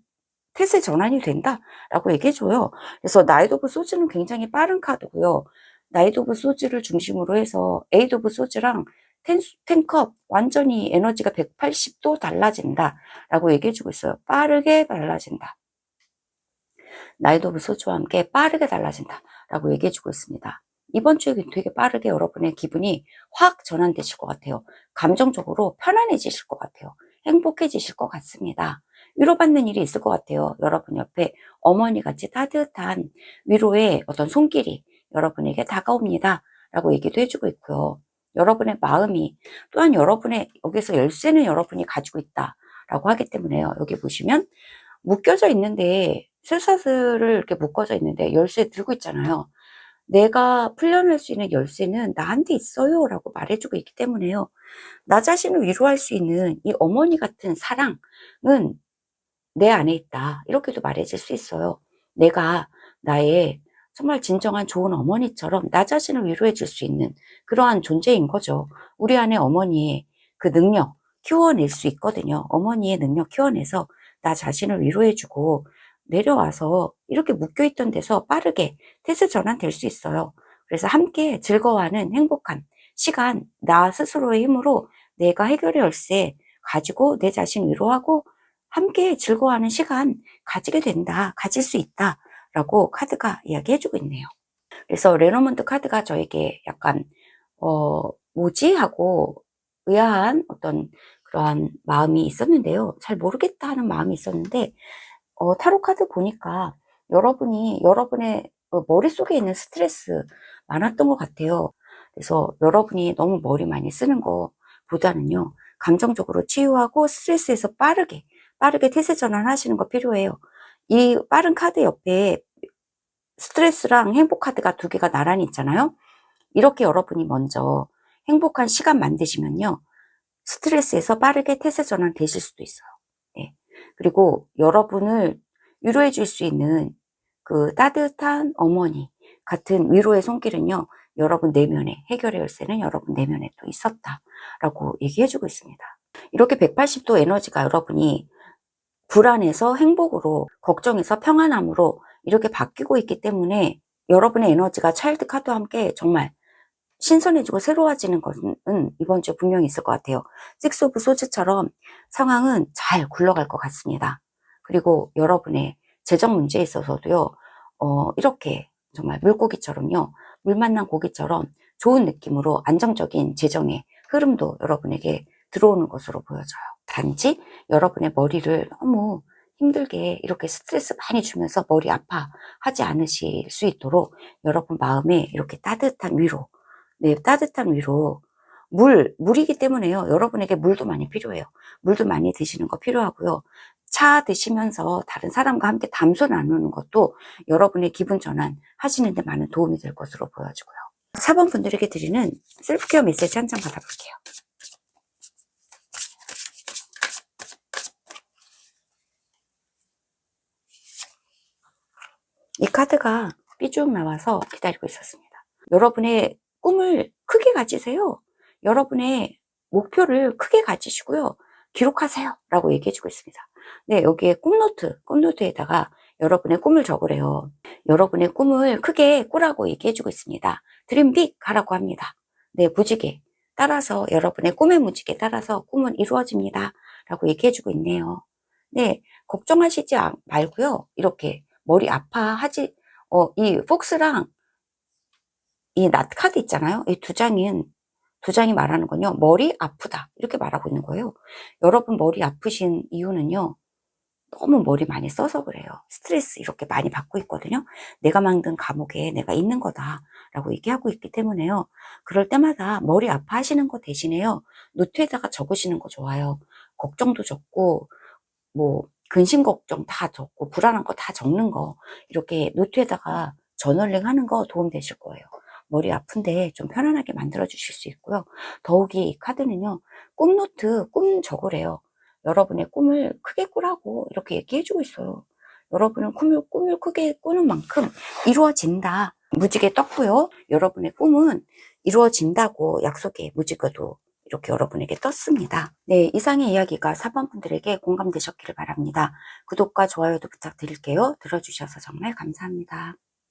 태세 전환이 된다라고 얘기해줘요. 그래서 나이트 오브 소즈는 굉장히 빠른 카드고요. 나이트 오브 소즈를 중심으로 해서 에이트 오브 소즈랑 텐컵 완전히 에너지가 180도 달라진다라고 얘기해주고 있어요. 빠르게 달라진다. 나이트 오브 소즈와 함께 빠르게 달라진다라고 얘기해주고 있습니다. 이번 주에 되게 빠르게 여러분의 기분이 확 전환되실 것 같아요. 감정적으로 편안해지실 것 같아요. 행복해지실 것 같습니다. 위로받는 일이 있을 것 같아요. 여러분 옆에 어머니같이 따뜻한 위로의 어떤 손길이 여러분에게 다가옵니다. 라고 얘기도 해주고 있고요. 여러분의 마음이 또한 여러분의 여기서 열쇠는 여러분이 가지고 있다. 라고 하기 때문에요. 여기 보시면 묶여져 있는데 쇠사슬을 이렇게 묶어져 있는데 열쇠 들고 있잖아요. 내가 풀려낼 수 있는 열쇠는 나한테 있어요. 라고 말해주고 있기 때문에요. 나 자신을 위로할 수 있는 이 어머니 같은 사랑은 내 안에 있다. 이렇게도 말해줄 수 있어요. 내가 나의 정말 진정한 좋은 어머니처럼 나 자신을 위로해 줄 수 있는 그러한 존재인 거죠. 우리 안에 어머니의 그 능력 키워낼 수 있거든요. 어머니의 능력 키워내서 나 자신을 위로해 주고 내려와서 이렇게 묶여있던 데서 빠르게 태세 전환될 수 있어요. 그래서 함께 즐거워하는 행복한 시간, 나 스스로의 힘으로 내가 해결의 열쇠 가지고 내 자신 위로하고 함께 즐거워하는 시간 가지게 된다, 가질 수 있다 라고 카드가 이야기해주고 있네요. 그래서 레노먼트 카드가 저에게 약간 뭐지? 하고 의아한 어떤 그러한 마음이 있었는데요. 잘 모르겠다 하는 마음이 있었는데 타로 카드 보니까 여러분이 여러분의 머릿속에 있는 스트레스 많았던 것 같아요. 그래서 여러분이 너무 머리 많이 쓰는 것보다는요. 감정적으로 치유하고 스트레스에서 빠르게 태세 전환하시는 거 필요해요. 이 빠른 카드 옆에 스트레스랑 행복 카드가 두 개가 나란히 있잖아요. 이렇게 여러분이 먼저 행복한 시간 만드시면요. 스트레스에서 빠르게 태세 전환 되실 수도 있어요. 네. 그리고 여러분을 위로해 줄 수 있는 그 따뜻한 어머니 같은 위로의 손길은요. 여러분 내면에 해결의 열쇠는 여러분 내면에 또 있었다라고 얘기해 주고 있습니다. 이렇게 180도 에너지가 여러분이 불안해서 행복으로, 걱정에서 평안함으로 이렇게 바뀌고 있기 때문에 여러분의 에너지가 차일드 카드와 함께 정말 신선해지고 새로워지는 것은 이번 주에 분명히 있을 것 같아요. 식스 오브 소즈처럼 상황은 잘 굴러갈 것 같습니다. 그리고 여러분의 재정 문제에 있어서도요, 이렇게 정말 물고기처럼요, 물 만난 고기처럼 좋은 느낌으로 안정적인 재정의 흐름도 여러분에게 들어오는 것으로 보여져요. 단지 여러분의 머리를 너무 힘들게 이렇게 스트레스 많이 주면서 머리 아파하지 않으실 수 있도록 여러분 마음에 이렇게 따뜻한 위로, 네, 따뜻한 위로, 물이기 때문에요. 여러분에게 물도 많이 필요해요. 물도 많이 드시는 거 필요하고요. 차 드시면서 다른 사람과 함께 담소 나누는 것도 여러분의 기분 전환 하시는 데 많은 도움이 될 것으로 보여지고요. 4번 분들에게 드리는 셀프케어 메시지 한 장 받아볼게요. 이 카드가 삐쭉 나와서 기다리고 있었습니다. 여러분의 꿈을 크게 가지세요. 여러분의 목표를 크게 가지시고요. 기록하세요. 라고 얘기해주고 있습니다. 네, 여기에 꿈노트에다가 여러분의 꿈을 적으래요. 여러분의 꿈을 크게 꾸라고 얘기해주고 있습니다. 드림빅 하라고 합니다. 네, 무지개 따라서 여러분의 꿈의 무지개 따라서 꿈은 이루어집니다. 라고 얘기해주고 있네요. 네, 걱정하시지 말고요. 이렇게 머리 아파하지, 이 폭스랑 이 낫 카드 있잖아요. 이 두 장이 말하는 건요. 머리 아프다. 이렇게 말하고 있는 거예요. 여러분 머리 아프신 이유는요. 너무 머리 많이 써서 그래요. 스트레스 이렇게 많이 받고 있거든요. 내가 만든 감옥에 내가 있는 거다. 라고 얘기하고 있기 때문에요. 그럴 때마다 머리 아파하시는 거 대신에요. 노트에다가 적으시는 거 좋아요. 걱정도 적고, 뭐, 근심 걱정 다 적고, 불안한 거 다 적는 거, 이렇게 노트에다가 저널링 하는 거 도움 되실 거예요. 머리 아픈데 좀 편안하게 만들어 주실 수 있고요. 더욱이 이 카드는요, 꿈 적으래요. 여러분의 꿈을 크게 꾸라고 이렇게 얘기해 주고 있어요. 여러분은 꿈을 크게 꾸는 만큼 이루어진다. 무지개 떴고요. 여러분의 꿈은 이루어진다고 약속의 무지개도 이렇게 여러분에게 떴습니다. 네, 이상의 이야기가 4번 분들에게 공감되셨기를 바랍니다. 구독과 좋아요도 부탁드릴게요. 들어주셔서 정말 감사합니다.